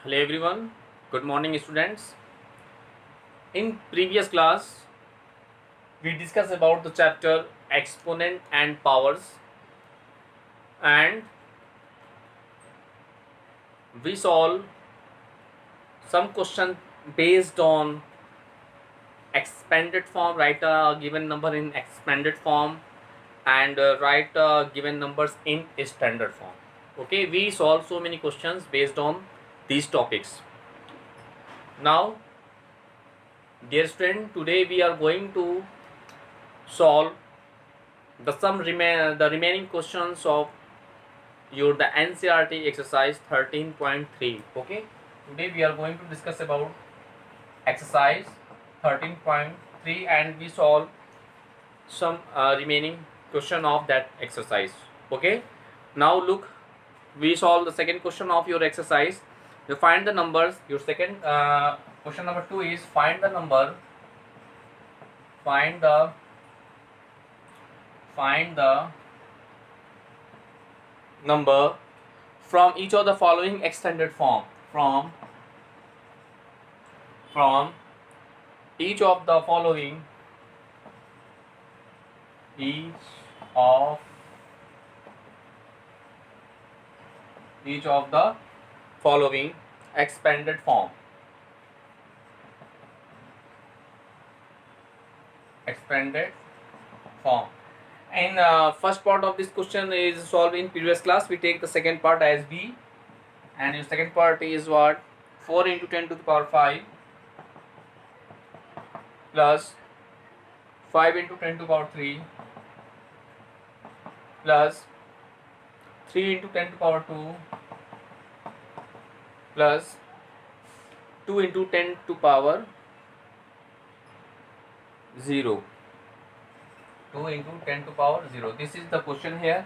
Hello everyone, good morning students. In previous class, we discussed about the chapter exponent and powers, and we solve some question based on expanded form. Write a given number in expanded form and write given numbers in standard form. Okay, we solve so many questions based on these topics. Now, dear student, today we are going to solve the remaining questions of your the NCERT exercise 13.3. Okay, today we are going to discuss about exercise 13.3 and we solve some remaining question of that exercise. Okay, now look, we solve the second question of your exercise. You find the numbers. Your second question number 2 is find the number, find the number from each of the following extended form. From each of the following, each of the following expanded form. And first part of this question is solved in previous class. We take the second part as B, and your second part is what? 4 into 10 to the power 5 plus 5 into 10 to the power 3 plus 3 into 10 to the power 2 plus 2 into 10 to the power 0. 2 into 10 to the power 0. This is the question here.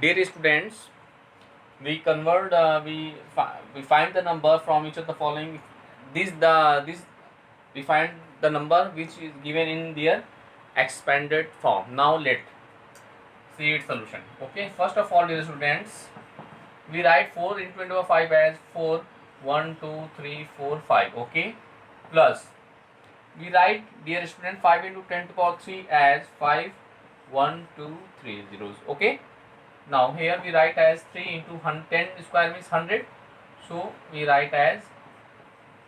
Dear students, we convert, we find the number from each of the following. We find the number which is given in their expanded form. Now let see its solution. Okay, first of all, dear students, we write 4 into 10 to the power 5 as 4, 1, 2, 3, 4, 5. Okay, plus we write, dear student, 5 into 10 to the power 3 as 5, 1, 2, 3 zeros. Okay, now here we write as 3 into 10 square means 100, so we write as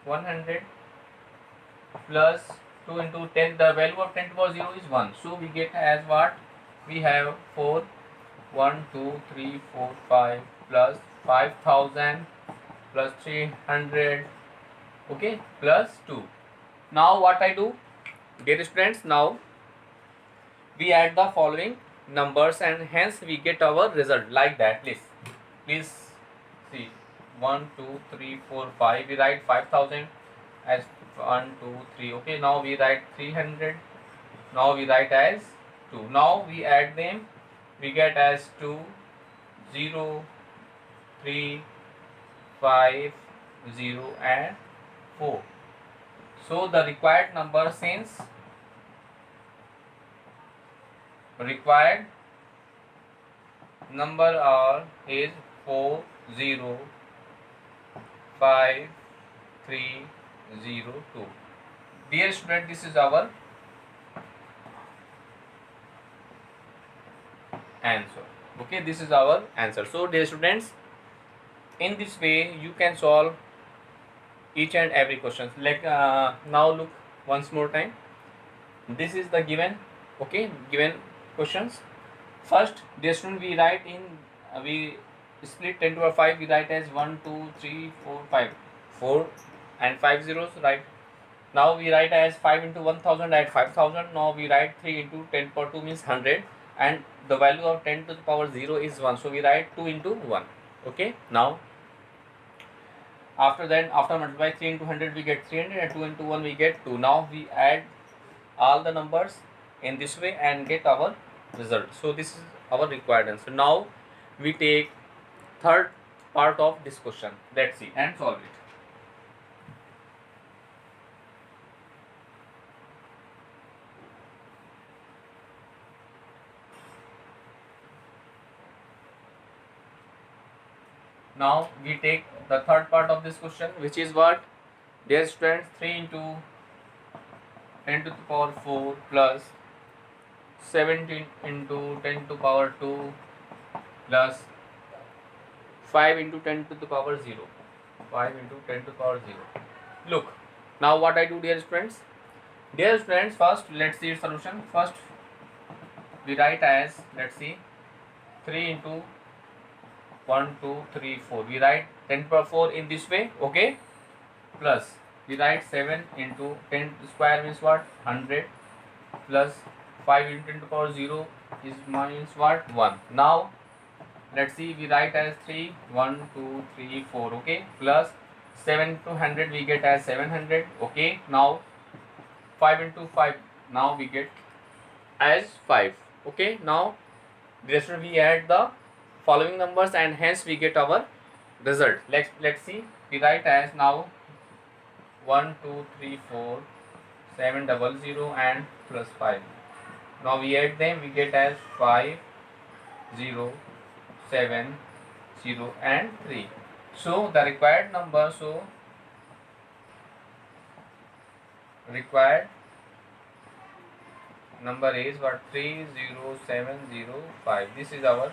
100 plus 2 into 10, the value of 10 to the power 0 is 1, so we get as what? We have 4, 1, 2, 3, 4, 5 plus 5000 plus 300, okay, plus 2. Now what I do, dear students, now we add the following numbers and hence we get our result like that. Please see, 1, 2, 3, 4, 5. We write 5000 as 1, 2, 3. Okay, now we write 300. Now we write as 2. Now we add them. We get as 2, 0, 3, 5, 0 and 4. So the required number, since required number is 4, 0, 5, 3, 0, 2. Dear student, this is our answer. Okay, this is our answer. So dear students, in this way you can solve each and every question. Like now look once more time. This is the given, okay, given questions. First, dear student, we write in we split 10 to the power 5. We write as 1, 2, 3, 4, 5, 4 and 5 zeros, right? Now we write as 5 into 1000 at 5000. Now we write 3 into 10 power 2 means 100, and the value of 10 to the power 0 is 1, so we write 2 into 1. Okay, now after that, after multiply 3 into 100 we get 300 and 2 into 1 we get 2. Now we add all the numbers in this way and get our result. So this is our required answer. Now we take third part of this question. Let's see and solve it. Now we take the third part of this question, which is what? Dear students, 3 into 10 to the power 4 plus 17 into 10 to the power 2 plus 5 into 10 to the power 0. 5 into 10 to the power 0. Look, now what I do, dear students? Dear students, first let's see its solution. First we write as, let's see, 3 into 1, 2, 3, 4. We write 10 to the power 4 in this way, okay? Plus we write 7 into 10 square means what? 100 plus 5 into 10 to the power 0 is means what? 1. Now let's see, we write as 3, 1, 2, 3, 4, okay? Plus 7 to 100 we get as 700, okay? Now 5 into 5, now we get as 5, okay? Now therefore we add the following numbers and hence we get our result. Let's see, we write as now 1, 2, 3, 4, 700 and plus 5. Now we add them, we get as 5, 0, 7, 0 and 3. So the required number, required number is what? 30705. This is our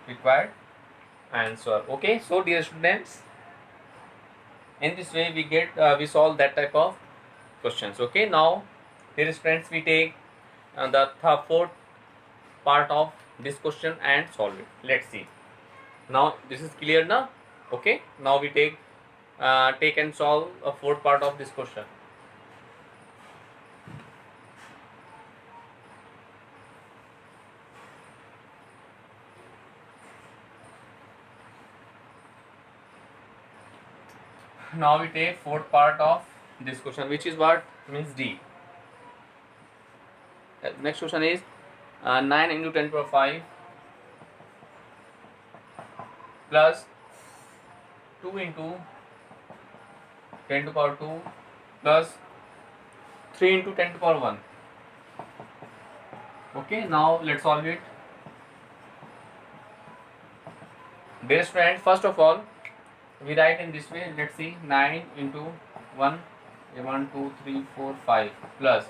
required answer, okay? So dear students, in this way we get we solve that type of questions, okay? Now dear friends, we take the fourth part of this question and solve it. Let's see. Now this is clear now, okay? Now we take and solve a fourth part of this question. Now we take fourth part of this question, which is what? Means D. Next question is 9 into 10 to the power 5 plus 2 into 10 to the power 2 plus 3 into 10 to the power 1. Okay, now let's solve it. Dear friend, first of all we write in this way. Let's see, 9 into 1, 1, 2, 3, 4, 5 plus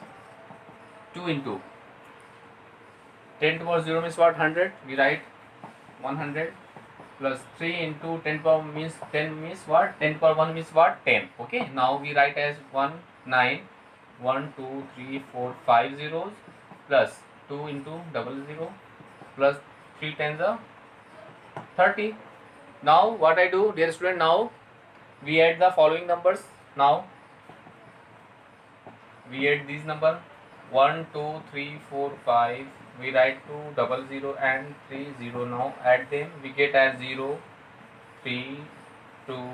2 into 10 to the power 0 means what? 100. We write 100 plus 3 into 10 to the power means 10 means what? 10 to the power 1 means what? 10. Okay, now we write as 1, 9, 1, 2, 3, 4, 5 zeros plus 2 into 00 plus 3 tens are 30. Now what I do, dear student, now we add the following numbers. Now we add these number 1, 2, 3, 4, 5. We write 2, 00 and 3, 0. Now add them, we get as 0, 3, 2,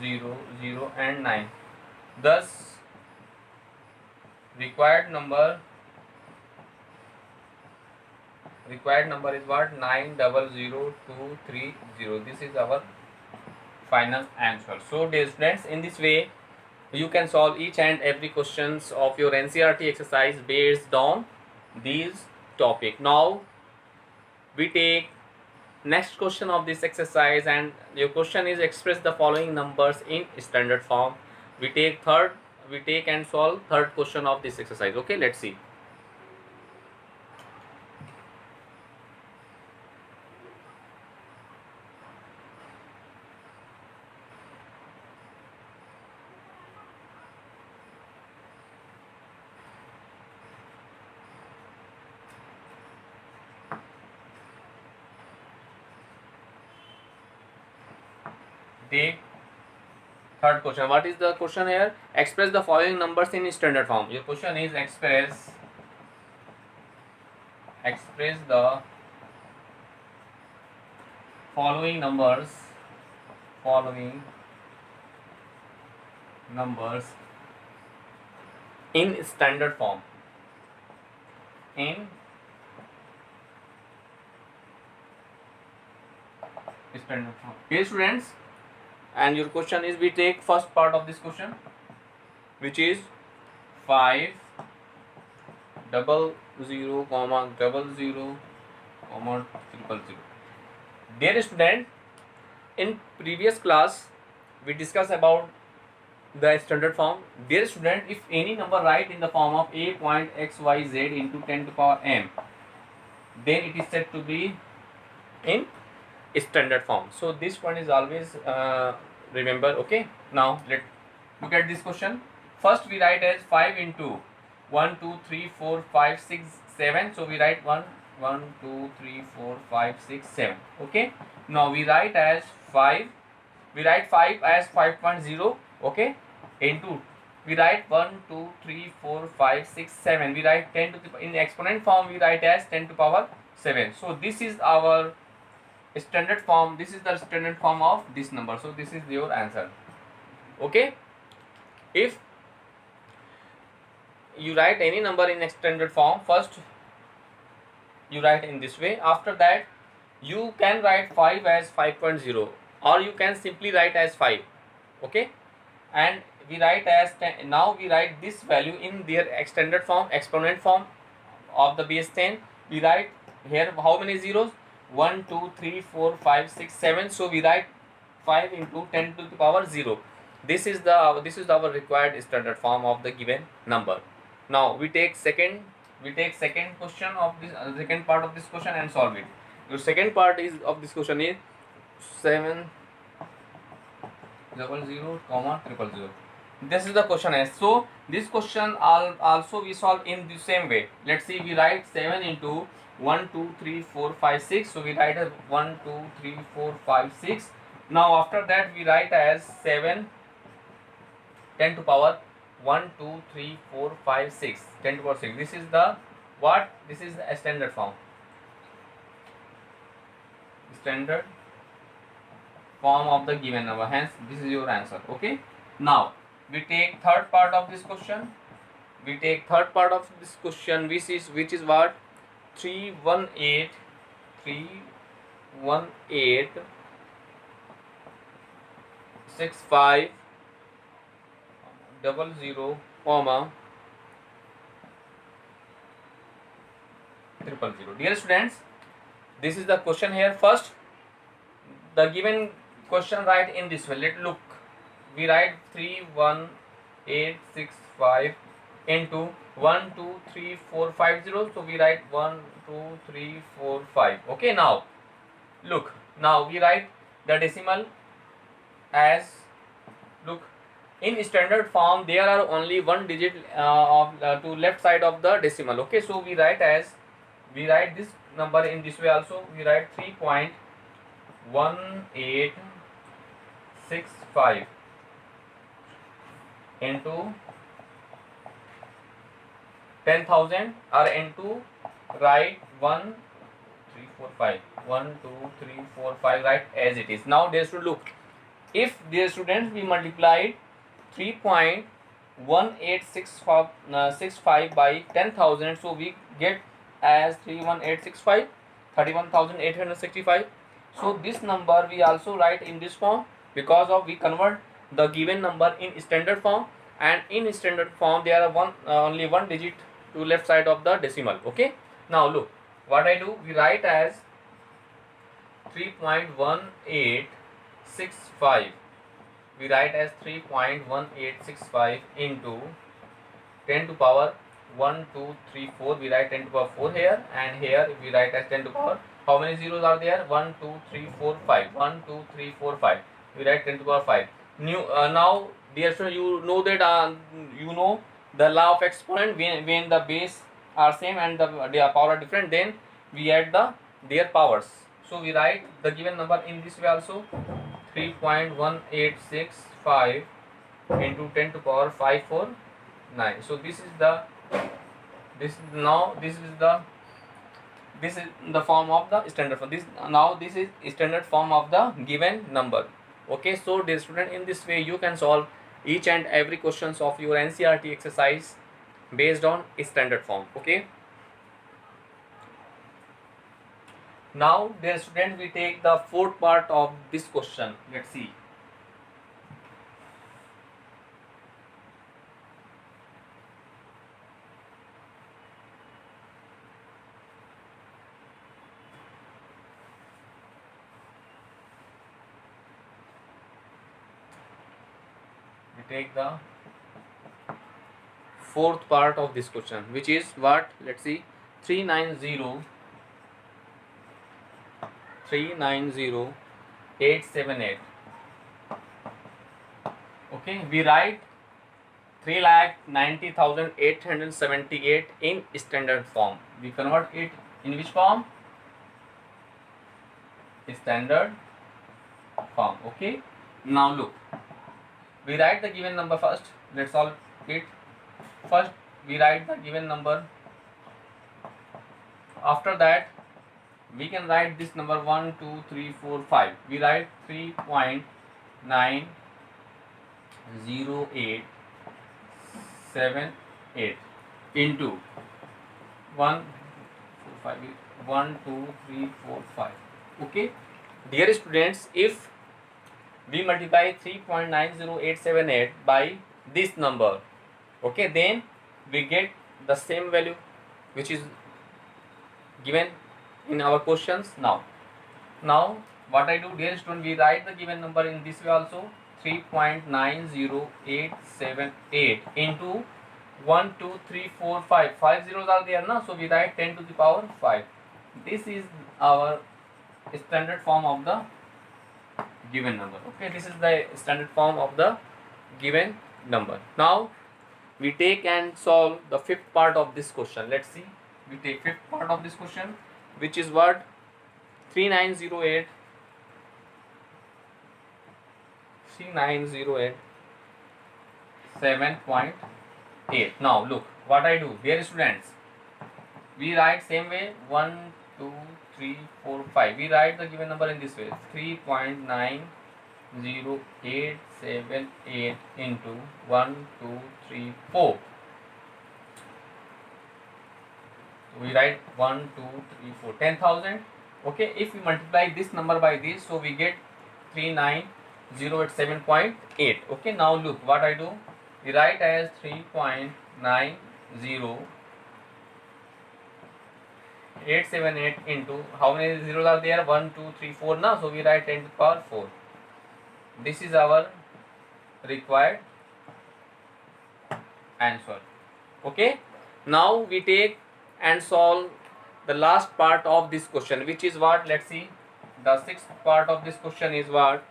0, 0 and 9. Thus required number is what? 900230. This is our final answer. So dear students, in this way you can solve each and every questions of your NCERT exercise based on these topic. Now we take next question of this exercise, and your question is express the following numbers in standard form. We take and solve third question of this exercise. Okay, let's see. Take third question. What is the question here? Express the following numbers in standard form. Your question is express the following numbers in standard form. In standard form. Okay, students, and your question is, we take first part of this question, which is 5 00, 00, 000. Dear student, in previous class we discussed about the standard form. Dear student, if any number write in the form of a point x y z into 10 to the power m, then it is said to be in standard form. So this one is always remember. Okay, now let's look at this question. First we write as 5 into 1 2 3 4 5 6 7. So we write 1 1 2 3 4 5 6 7. Okay, now we write as 5. We write 5 as 5.0. Okay, into we write 1 2 3 4 5 6 7. We write 10 to the, in exponent form we write as 10 to power 7. So this is our standard form. This is the standard form of this number. So this is your answer. Okay, if you write any number in standard form, first you write in this way. After that you can write 5 as 5.0, or you can simply write as 5. Okay, and we write as 10. Now we write this value in their extended form, exponent form of the base 10. We write here how many zeros? 1 2 3 4 5 6 7. So we write 5 into 10 to the power 0. This is our required standard form of the given number. Now we take second question of this second part of this question and solve it. The second part is of this question is 700, 000, 000. This is the question S. So this question also we solve in the same way. Let's see, we write 7 into 1 2 3 4 5 6. So we write as 1 2 3 4 5 6. Now after that we write as 7 10 to power 1 2 3 4 5 6, 10 to power 6. This is the what? This is a standard form. Standard form of the given number. Hence this is your answer. Okay, now we take third part of this question. Which is what? 318 65 00, comma 000. Dear students, this is the question here. First, the given question write in this way. Let's look. We write 31865 into 1 2 3 4 5 0. So we write 1 2 3 4 5. Okay, now look. Now we write the decimal as, look, in standard form there are only one digit to left side of the decimal. Okay, so we write this number in this way also. We write 3.1865 into 10,000, or into write 1 3 4 5 1 2 3 4 5, write as it is. Now they should look, if dear students we multiplied 3.1865 by 10,000, so we get as 31865, 31,865. So this number we also write in this form, because of we convert the given number in standard form, and in standard form there are only one digit to left side of the decimal. Okay, now look what I do. We write as 3.1865. We write as 3.1865 into 10 to power 1 2 3 4. We write 10 to power 4 here, and here we write as 10 to power, how many zeros are there? 1 2 3 4 5. 1 2 3 4 5. We write 10 to power 5. Now dear student, you know that the law of exponent. When the base are same and the power are different, then we add their powers. So we write the given number in this way also. 3.1865 into 10 to power 549. So this is the form of the standard form. This is standard form of the given number. Okay, so dear student, in this way you can solve each and every questions of your NCERT exercise based on standard form. Okay, now dear student, we take the fourth part of this question. Let's see. take the fourth part of this question, which is what? Let's see. 390,878. Okay, we write 3,90,878 in standard form. We convert it in which form? Standard form. Okay, now look, we write the given number first. Let's solve it. First we write the given number. After that we can write this number 1 2 3 4 5. We write 3.90878 into 1 4 5 1 2 3 4 5. Okay, dear students, if we multiply 3.90878 by this number, okay, then we get the same value which is given in our questions. Now what I do, dear student, we write the given number in this way also. 3.90878 into 1 2 3 4 5. 5 zeros are there now, so we write 10 to the power 5. This is our standard form of the given number. Okay, this is the standard form of the given number. Now we take and solve the fifth part of this question. Let's see. We take fifth part of this question, which is what? 3908 7.8. Now look what I do, dear students. We write same way 1 2 3 4 5. We write the given number in this way. 3.90878 into 1 2 3 4. We write 1 2 3 4, 10,000. Okay, if we multiply this number by this, so we get 39087.8. okay, now look what I do. We write as 3.90878 into, how many zeros are there? 1 2 3 4 now, so we write 10 to the power 4. This is our required answer. Okay, now we take and solve the last part of this question, which is what? Let's see. The sixth part of this question is what?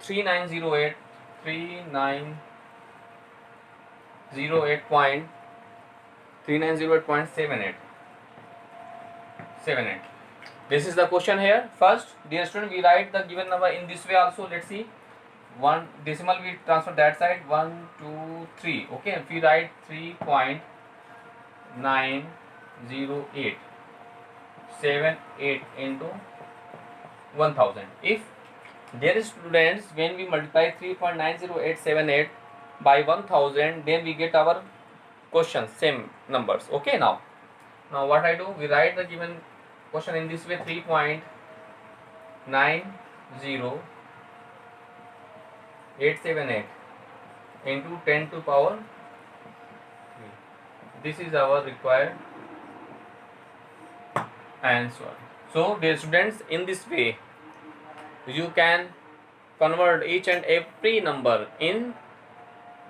3908.78. This is the question here. First, dear student, we write the given number in this way also. Let's see. One decimal we transfer that side. 1 2 3. Okay, if we write 3.90878 into 1000. If, dear students, when we multiply 3.90878 by 1000, then we get our question same numbers. Okay, now what I do, we write the given question in this way. 3.90878 into 10 to power 3. This is our required answer. So dear students, in this way you can convert each and every number in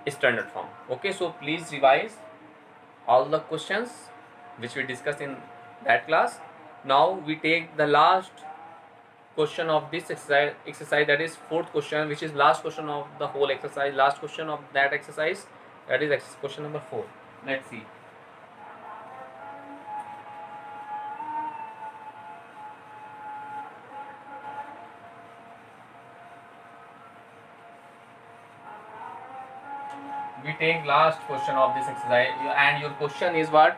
standard form. Okay, so please revise all the questions which we discussed in that class. Now we take the last question of this exercise, that is fourth question, which is last question of the whole exercise, last question of that exercise, that is question number 4. Let's see. We take last question of this exercise, and your question is what?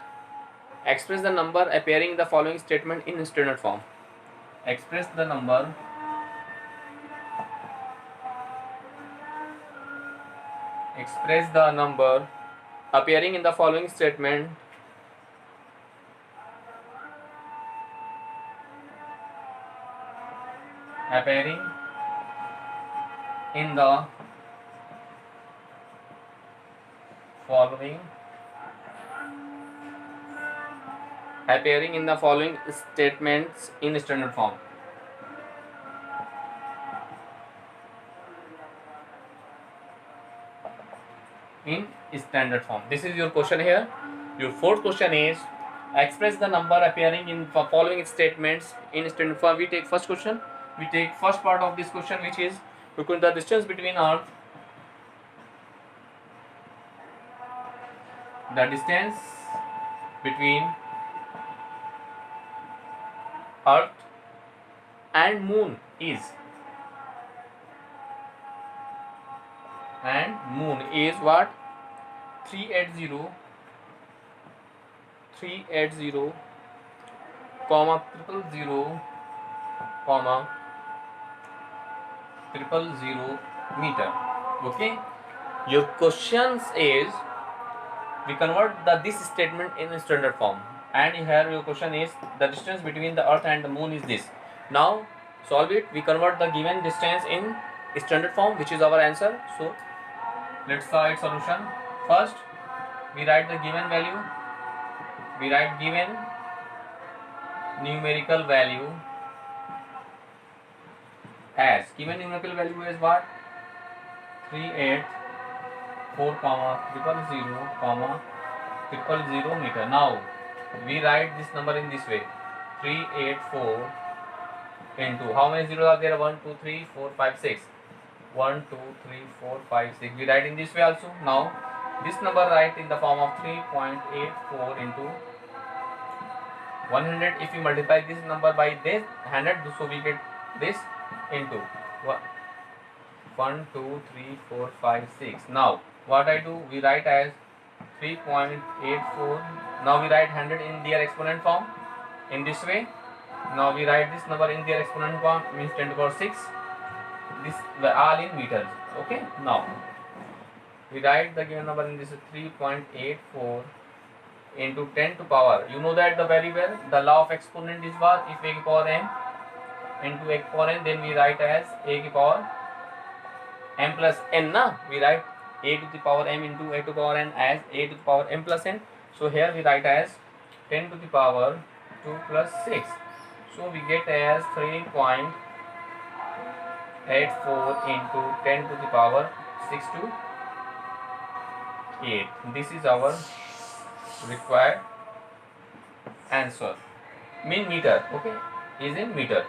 Express the number appearing in the following statement in standard form. Express the number appearing in the following statement appearing in the following statements in standard form. in standard form. This is your question here. Your fourth question is express the number appearing in following statements in standard form. We take first question. We take first part of this question, which is because the distance between earth, the distance between earth and moon is, what? 380 comma 000 meter. Okay, your questions is we convert this statement in standard form, and here your question is the distance between the earth and the moon is this. Now solve it. We convert the given distance in standard form, which is our answer. So let's write solution. First we write the given value. We write given numerical value as what? 384 comma 000 meter. Now we write this number in this way: 384 into how many zeros are there? 1 2 3 4 5 6. 1 2 3 4 5 6. We write in this way also. Now this number write in the form of 3.84 into 100. If we multiply this number by this 100, so we get this into 1 2 3 4 5 6. Now what I do, we write as 3.84. now we write 100 in their exponent form in this way. Now we write this number in their exponent form, means 10 to the power 6. This all in meters. Okay, now we write the given number in this 3.84 into 10 to power. You know that the very well, the law of exponent is what? If a to power m into a to power n, then we write as a to power m plus n. We write a to the power m into a to the power n as a to the power m plus n. So here we write as 10 to the power 2 plus 6. So we get as 3.84 into 10 to the power 6 to 8. This is our required answer. Mean meter, okay, is in meter.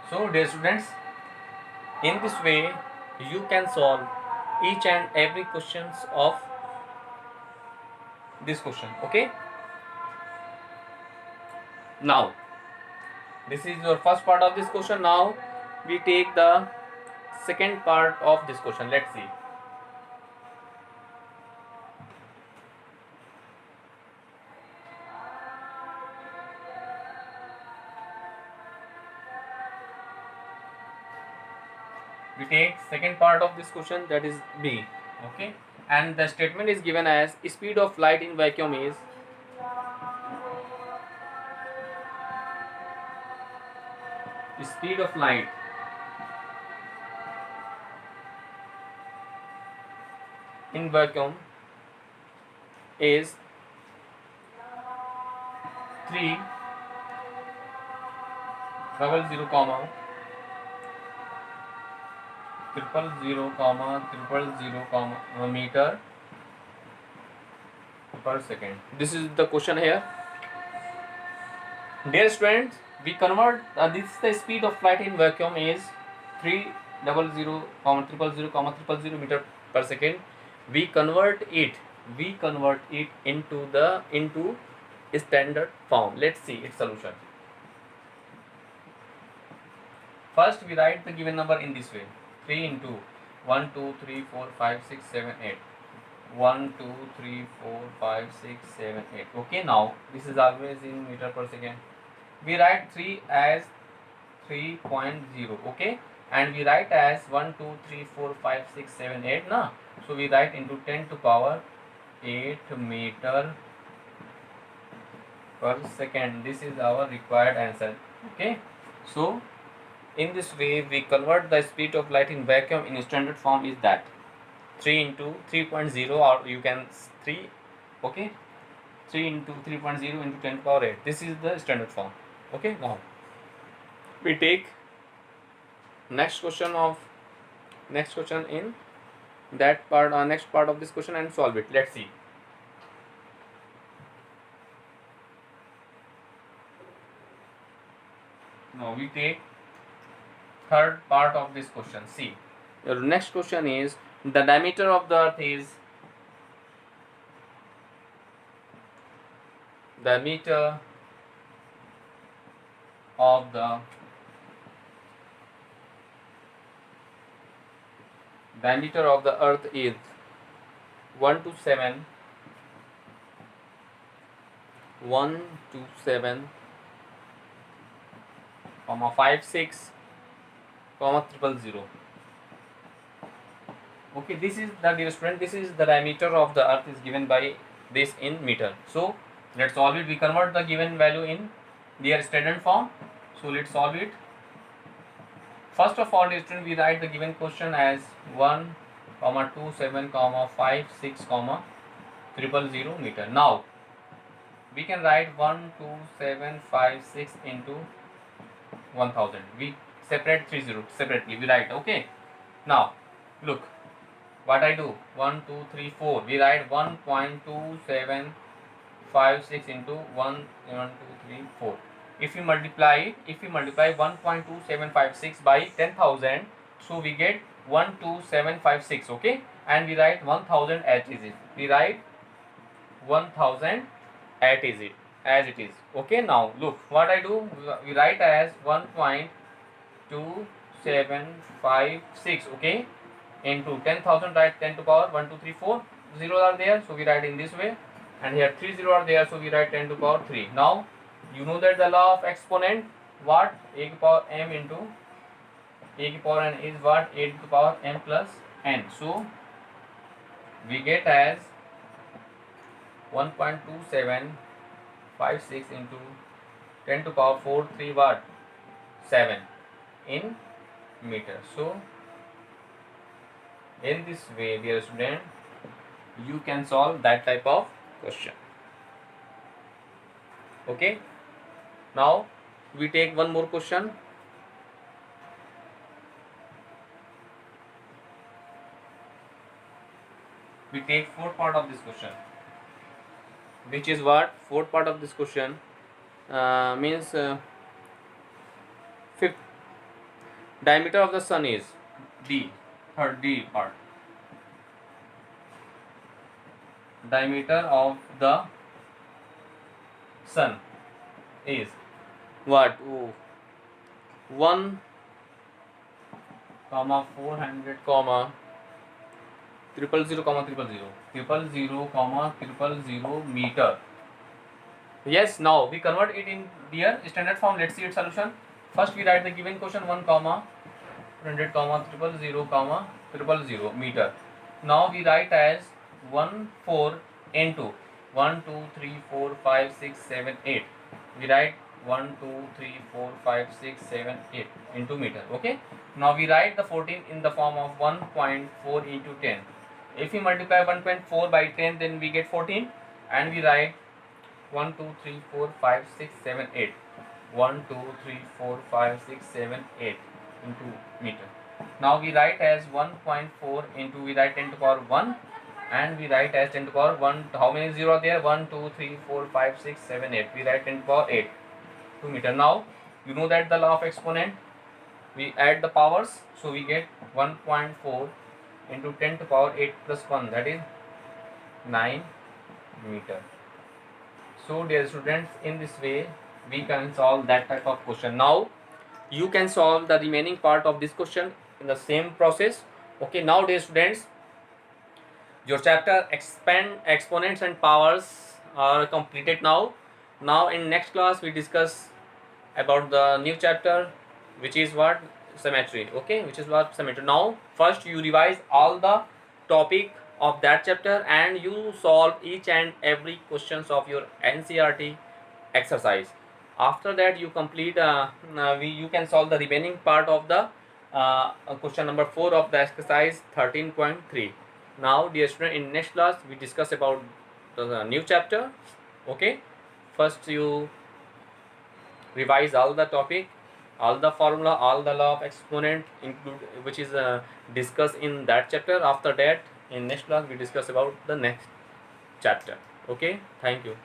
So dear students, in this way you can solve each and every questions of this question. Okay, now this is your first part of this question. Now we take the second part of this question. Let's see. We take second part of this question, that is B. Okay, and the statement is given as speed of light in vacuum is speed of light in vacuum is 300 comma 000 meter per second. This is the question here. Dear students, we convert this is the speed of light in vacuum is 300 meter per second. We convert it into standard form. Let's see its solution. First we write the given number in this way: 3 into 1 2 3 4 5 6 7 8. 1 2 3 4 5 6 7 8. Okay, now this is always in meter per second. We write 3 as 3.0. okay, and we write as 1 2 3 4 5 6 7 8 na. So we write into 10 to power 8 meter per second. This is our required answer. Okay, so in this way we convert the speed of light in vacuum in standard form is that 3 into 3.0, or you can 3, okay, 3 into 3.0 into 10 to the power 8. This is the standard form. Okay, now we take next question of next question in that part, next part of this question, and solve it. Let's see. Now we take third part of this question. See, your next question is the diameter of the earth is diameter of the earth is 127 comma 56 comma 000. Okay, this is the, dear student, this is the diameter of the earth is given by this in meter. So let's solve it. We convert the given value in their standard form. So let's solve it. First of all, dear student, we write the given question as 1,27,56,000 meter. Now we can write 12756 into 1000. We separate 3 zeros separately. We write, okay. Now look what I do. 1 2 3 4. We write 1.2756 into 1 2 3 4. If you multiply 1.2756 by 10,000, so we get 12756. Okay, and we write 1000 as it is. We write 1000 as it is. Okay, now look what I do. We write as 1.2756. okay, into 10,000, write 10 to power 1 2 3 4 zeros are there, so we write in this way, and here 3 zeros are there, so we write 10 to power 3. Now you know that the law of exponent, what? A to power m into a to power n is what? A to the power m plus n. So we get as 1.2756 into 10 to power 4 3 what? 7 in meter. So in this way, dear student, you can solve that type of question. Okay, now we take one more question. We take fourth part of this question, which is what? Fourth part of this question means fifth. Diameter of the sun is D. Third D part. Diameter of the sun is what? 1, 400, 000 meter. Yes, now we convert it in their standard form. Let's see its solution. First we write the given question 1, 100, 000 meter. Now we write as 1 4 into 1 2 3 4 5 6 7 8. We write 1 2 3 4 5 6 7 8 into meter. Okay, now we write the 14 in the form of 1.4 into 10. If we multiply 1.4 by 10, then we get 14, and we write 1 2 3 4 5 6 7 8. 1 2 3 4 5 6 7 8 into meter. Now we write as 1.4 into, we write 10 to power 1, and we write as 10 to power 1. How many zeros are there? 1 2 3 4 5 6 7 8. We write 10 to power 8 to meter. Now you know that the law of exponent, we add the powers, so we get 1.4 into 10 to power 8 plus 1, that is 9 meter. So dear students, in this way we can solve that type of question. Now you can solve the remaining part of this question in the same process. Okay, now dear students, your chapter exponents and powers are completed now. Now in next class we discuss about the new chapter, which is what? Symmetry. Okay, which is what? Symmetry. Now first you revise all the topic of that chapter, and you solve each and every questions of your NCERT exercise. After that you complete you can solve the remaining part of the question number 4 of the exercise 13.3. Now dear student, in next class we discuss about the new chapter. Okay, first you revise all the topic. all the formula, all the law of exponent include, which is discussed in that chapter. After that, in next class we discuss about the next chapter. Okay, thank you.